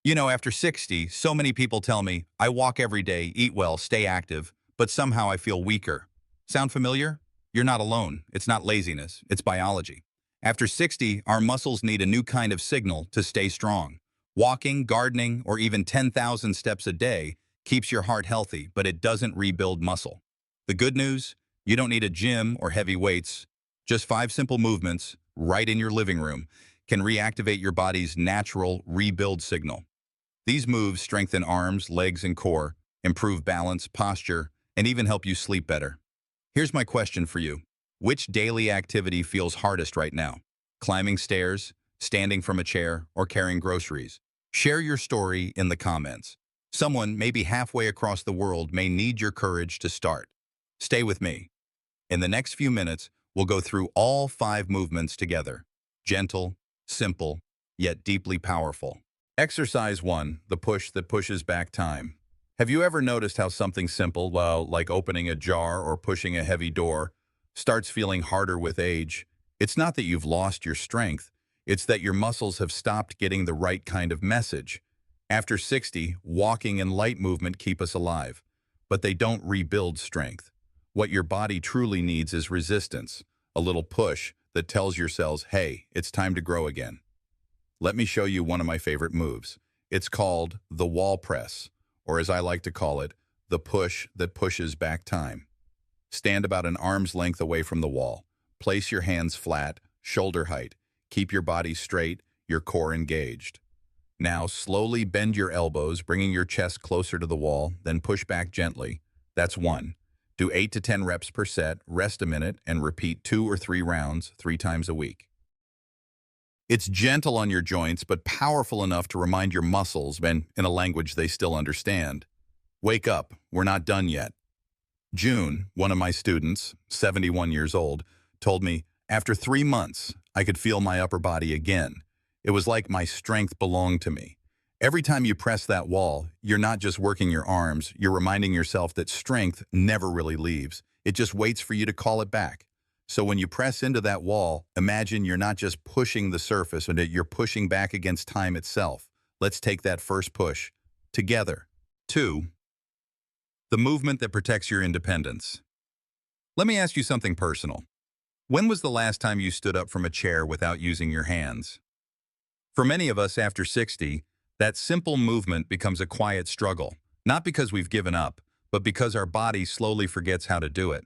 After 60, so many people tell me, I walk every day, eat well, stay active, but somehow I feel weaker. Sound familiar? You're not alone. It's not laziness, it's biology. After 60, our muscles need a new kind of signal to stay strong. Walking, gardening, or even 10,000 steps a day keeps your heart healthy, but it doesn't rebuild muscle. The good news? You don't need a gym or heavy weights. Just 5 simple movements, right in your living room, can reactivate your body's natural rebuild signal. These moves strengthen arms, legs, and core, improve balance, posture, and even help you sleep better. Here's my question for you. Which daily activity feels hardest right now? Climbing stairs, standing from a chair, or carrying groceries? Share your story in the comments. Someone, maybe halfway across the world, may need your courage to start. Stay with me. In the next few minutes, we'll go through all 5 movements together. Gentle, simple, yet deeply powerful. Exercise 1, the push that pushes back time. Have you ever noticed how something simple, well, like opening a jar or pushing a heavy door, starts feeling harder with age? It's not that you've lost your strength. It's that your muscles have stopped getting the right kind of message. After 60, walking and light movement keep us alive, but they don't rebuild strength. What your body truly needs is resistance, a little push that tells your cells, hey, it's time to grow again. Let me show you one of my favorite moves. It's called the wall press, or as I like to call it, the push that pushes back time. Stand about an arm's length away from the wall. Place your hands flat, shoulder height. Keep your body straight, your core engaged. Now slowly bend your elbows, bringing your chest closer to the wall, then push back gently. That's 1. Do 8 to 10 reps per set, rest a minute, and repeat 2 or 3 rounds 3 times a week. It's gentle on your joints, but powerful enough to remind your muscles, and in a language they still understand. Wake up, we're not done yet. June, one of my students, 71 years old, told me, after 3 months, I could feel my upper body again. It was like my strength belonged to me. Every time you press that wall, you're not just working your arms, you're reminding yourself that strength never really leaves. It just waits for you to call it back. So when you press into that wall, imagine you're not just pushing the surface, but you're pushing back against time itself. Let's take that first push together. 2. The movement that protects your independence. Let me ask you something personal. When was the last time you stood up from a chair without using your hands? For many of us after 60, that simple movement becomes a quiet struggle, not because we've given up, but because our body slowly forgets how to do it.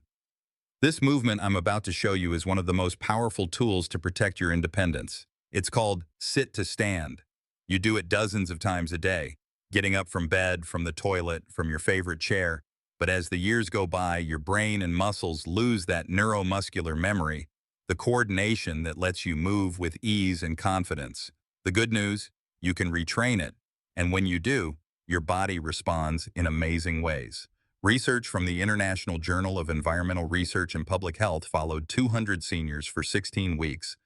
This movement I'm about to show you is one of the most powerful tools to protect your independence. It's called sit to stand. You do it dozens of times a day, getting up from bed, from the toilet, from your favorite chair. But as the years go by, your brain and muscles lose that neuromuscular memory, the coordination that lets you move with ease and confidence. The good news, you can retrain it. And when you do, your body responds in amazing ways. Research from the International Journal of Environmental Research and Public Health followed 200 seniors for 16 weeks.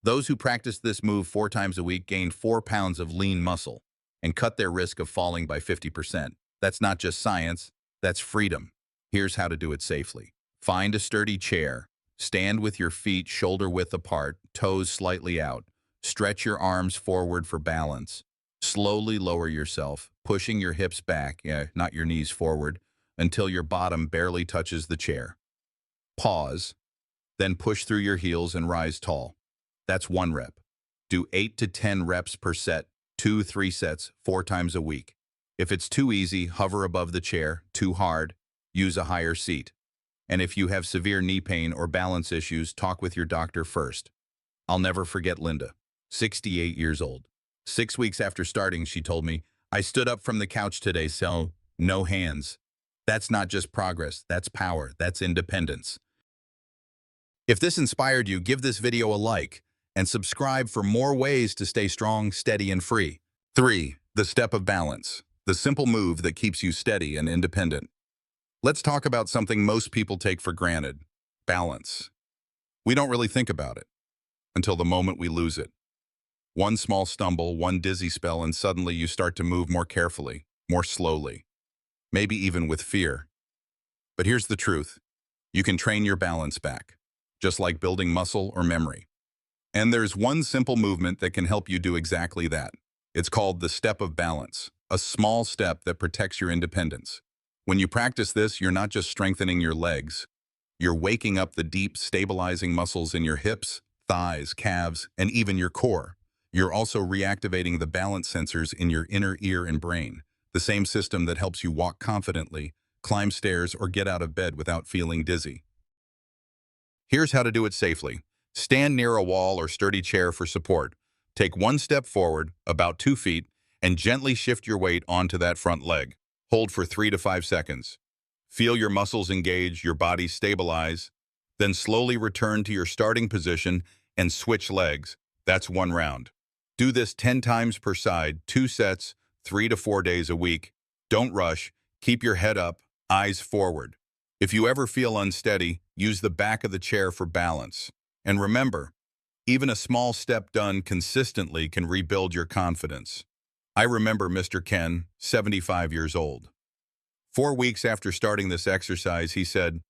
Those who practiced this move 4 times a week gained 4 pounds of lean muscle and cut their risk of falling by 50%. That's not just science, that's freedom. Here's how to do it safely. Find a sturdy chair. Stand with your feet shoulder width apart, toes slightly out. Stretch your arms forward for balance. Slowly lower yourself, pushing your hips back, not your knees forward, until your bottom barely touches the chair. Pause, then push through your heels and rise tall. That's 1 rep. Do 8 to 10 reps per set, 2-3 sets, 4 times a week. If it's too easy, hover above the chair. Too hard, use a higher seat. And if you have severe knee pain or balance issues, talk with your doctor first. I'll never forget Linda, 68 years old. 6 weeks after starting, she told me, I stood up from the couch today, so no hands. That's not just progress, that's power, that's independence. If this inspired you, give this video a like and subscribe for more ways to stay strong, steady, and free. 3. The step of balance, the simple move that keeps you steady and independent. Let's talk about something most people take for granted, balance. We don't really think about it until the moment we lose it. One small stumble, one dizzy spell, and suddenly you start to move more carefully, more slowly, maybe even with fear. But here's the truth. You can train your balance back, just like building muscle or memory. And there's one simple movement that can help you do exactly that. It's called the step of balance, a small step that protects your independence. When you practice this, you're not just strengthening your legs. You're waking up the deep, stabilizing muscles in your hips, thighs, calves, and even your core. You're also reactivating the balance sensors in your inner ear and brain, the same system that helps you walk confidently, climb stairs, or get out of bed without feeling dizzy. Here's how to do it safely. Stand near a wall or sturdy chair for support. Take one step forward, about 2 feet, and gently shift your weight onto that front leg. Hold for 3 to 5 seconds. Feel your muscles engage, your body stabilize. Then slowly return to your starting position and switch legs. That's 1 round. Do this 10 times per side, 2 sets, 3 to 4 days a week. Don't rush. Keep your head up, eyes forward. If you ever feel unsteady, use the back of the chair for balance. And remember, even a small step done consistently can rebuild your confidence. I remember Mr. Ken, 75 years old. 4 weeks after starting this exercise, he said,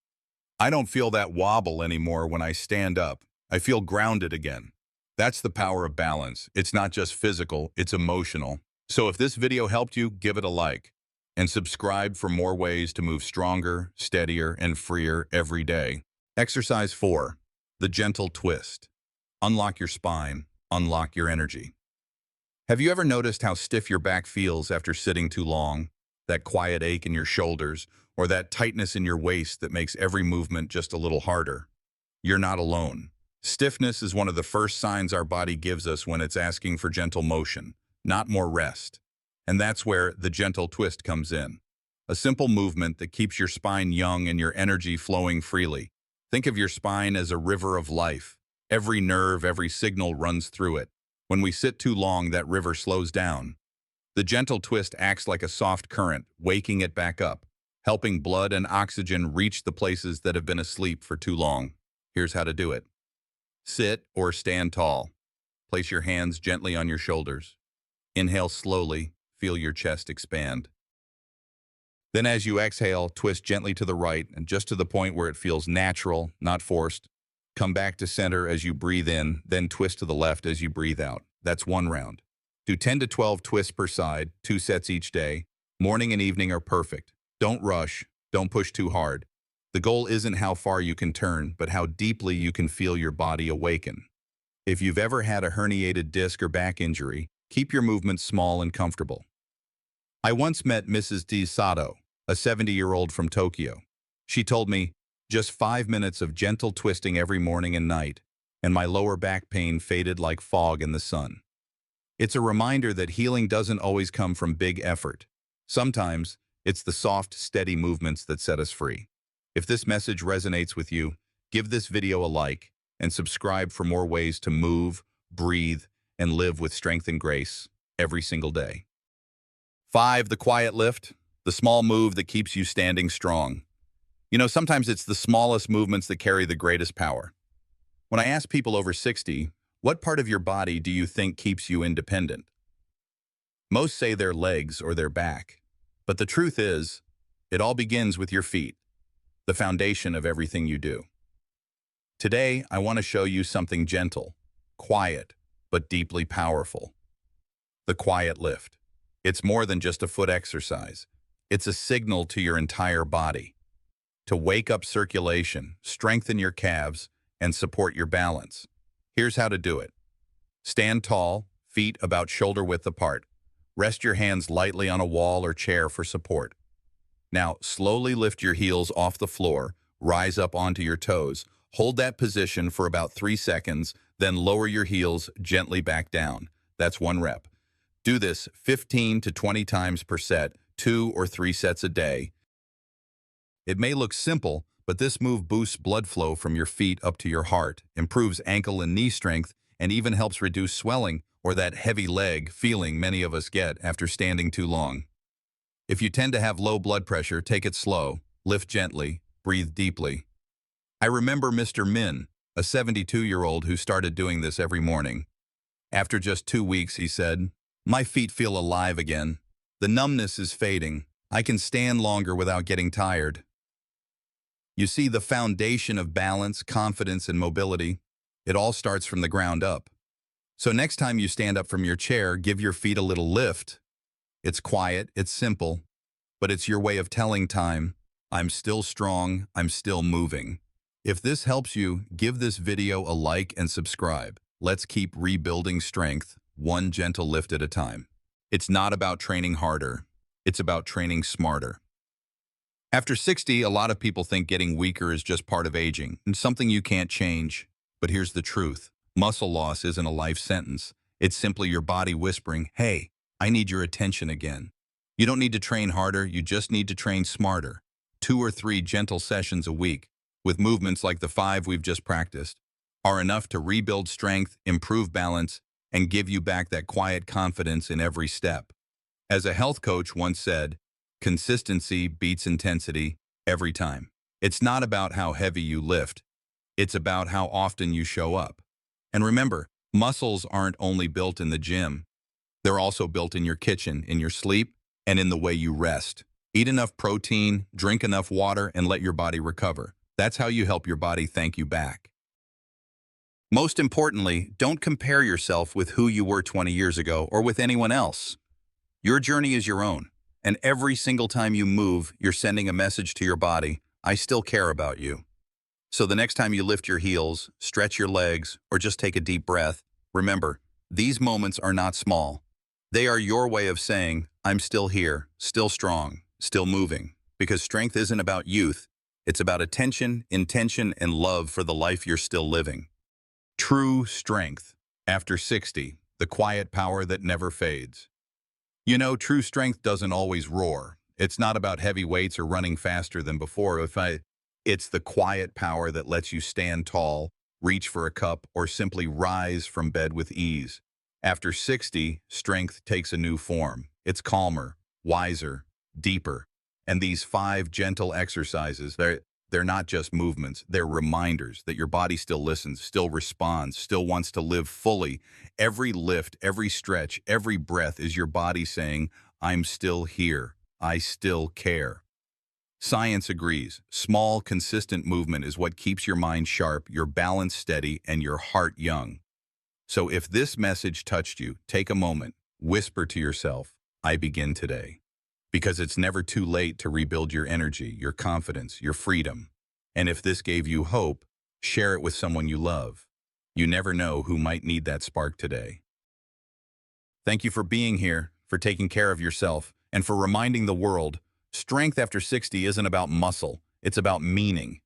"I don't feel that wobble anymore when I stand up. I feel grounded again." That's the power of balance. It's not just physical, it's emotional. So if this video helped you, give it a like. And subscribe for more ways to move stronger, steadier, and freer every day. Exercise 4. The gentle twist. Unlock your spine. Unlock your energy. Have you ever noticed how stiff your back feels after sitting too long? That quiet ache in your shoulders, or that tightness in your waist that makes every movement just a little harder? You're not alone. Stiffness is one of the first signs our body gives us when it's asking for gentle motion, not more rest. And that's where the gentle twist comes in. A simple movement that keeps your spine young and your energy flowing freely. Think of your spine as a river of life. Every nerve, every signal runs through it. When we sit too long, that river slows down. The gentle twist acts like a soft current, waking it back up, helping blood and oxygen reach the places that have been asleep for too long. Here's how to do it. Sit or stand tall. Place your hands gently on your shoulders. Inhale slowly. Feel your chest expand. Then as you exhale, twist gently to the right and just to the point where it feels natural, not forced. Come back to center as you breathe in, then twist to the left as you breathe out. That's 1 round. Do 10 to 12 twists per side, 2 sets each day. Morning and evening are perfect. Don't rush, don't push too hard. The goal isn't how far you can turn, but how deeply you can feel your body awaken. If you've ever had a herniated disc or back injury, keep your movements small and comfortable. I once met Mrs. D. Sato, a 70-year-old from Tokyo. She told me, just 5 minutes of gentle twisting every morning and night, and my lower back pain faded like fog in the sun. It's a reminder that healing doesn't always come from big effort. Sometimes, it's the soft, steady movements that set us free. If this message resonates with you, give this video a like and subscribe for more ways to move, breathe, and live with strength and grace every single day. 5. The quiet lift, the small move that keeps you standing strong. You know, sometimes it's the smallest movements that carry the greatest power. When I ask people over 60, what part of your body do you think keeps you independent? Most say their legs or their back. But the truth is, it all begins with your feet, the foundation of everything you do. Today, I want to show you something gentle, quiet, but deeply powerful. The quiet lift. It's more than just a foot exercise. It's a signal to your entire body to wake up circulation, strengthen your calves, and support your balance. Here's how to do it. Stand tall, feet about shoulder width apart. Rest your hands lightly on a wall or chair for support. Now, slowly lift your heels off the floor, rise up onto your toes. Hold that position for about 3 seconds, then lower your heels gently back down. That's 1 rep. Do this 15 to 20 times per set, 2 or 3 sets a day. It may look simple, but this move boosts blood flow from your feet up to your heart, improves ankle and knee strength, and even helps reduce swelling or that heavy leg feeling many of us get after standing too long. If you tend to have low blood pressure, take it slow, lift gently, breathe deeply. I remember Mr. Min, a 72-year-old who started doing this every morning. After just 2 weeks, he said, "My feet feel alive again. The numbness is fading. I can stand longer without getting tired." You see, the foundation of balance, confidence, and mobility, it all starts from the ground up. So next time you stand up from your chair, give your feet a little lift. It's quiet, it's simple, but it's your way of telling time, I'm still strong, I'm still moving. If this helps you, give this video a like and subscribe. Let's keep rebuilding strength, one gentle lift at a time. It's not about training harder, it's about training smarter. After 60, a lot of people think getting weaker is just part of aging and something you can't change. But here's the truth. Muscle loss isn't a life sentence. It's simply your body whispering, hey, I need your attention again. You don't need to train harder, you just need to train smarter. 2 or 3 gentle sessions a week, with movements like the 5 we've just practiced, are enough to rebuild strength, improve balance, and give you back that quiet confidence in every step. As a health coach once said, consistency beats intensity every time. It's not about how heavy you lift, it's about how often you show up. And remember, muscles aren't only built in the gym, they're also built in your kitchen, in your sleep, and in the way you rest. Eat enough protein, drink enough water, and let your body recover. That's how you help your body thank you back. Most importantly, don't compare yourself with who you were 20 years ago or with anyone else. Your journey is your own, and every single time you move, you're sending a message to your body, I still care about you. So the next time you lift your heels, stretch your legs, or just take a deep breath, remember, these moments are not small. They are your way of saying, I'm still here, still strong, still moving. Because strength isn't about youth, it's about attention, intention, and love for the life you're still living. True strength. After 60, the quiet power that never fades. You know, true strength doesn't always roar. It's not about heavy weights or running faster than before. It's the quiet power that lets you stand tall, reach for a cup, or simply rise from bed with ease. After 60, strength takes a new form. It's calmer, wiser, deeper. And these 5 gentle exercises, they're not just movements, they're reminders that your body still listens, still responds, still wants to live fully. Every lift, every stretch, every breath is your body saying, I'm still here, I still care. Science agrees. Small, consistent movement is what keeps your mind sharp, your balance steady, and your heart young. So if this message touched you, take a moment, whisper to yourself, I begin today. Because it's never too late to rebuild your energy, your confidence, your freedom. And if this gave you hope, share it with someone you love. You never know who might need that spark today. Thank you for being here, for taking care of yourself, and for reminding the world, strength after 60 isn't about muscle, it's about meaning.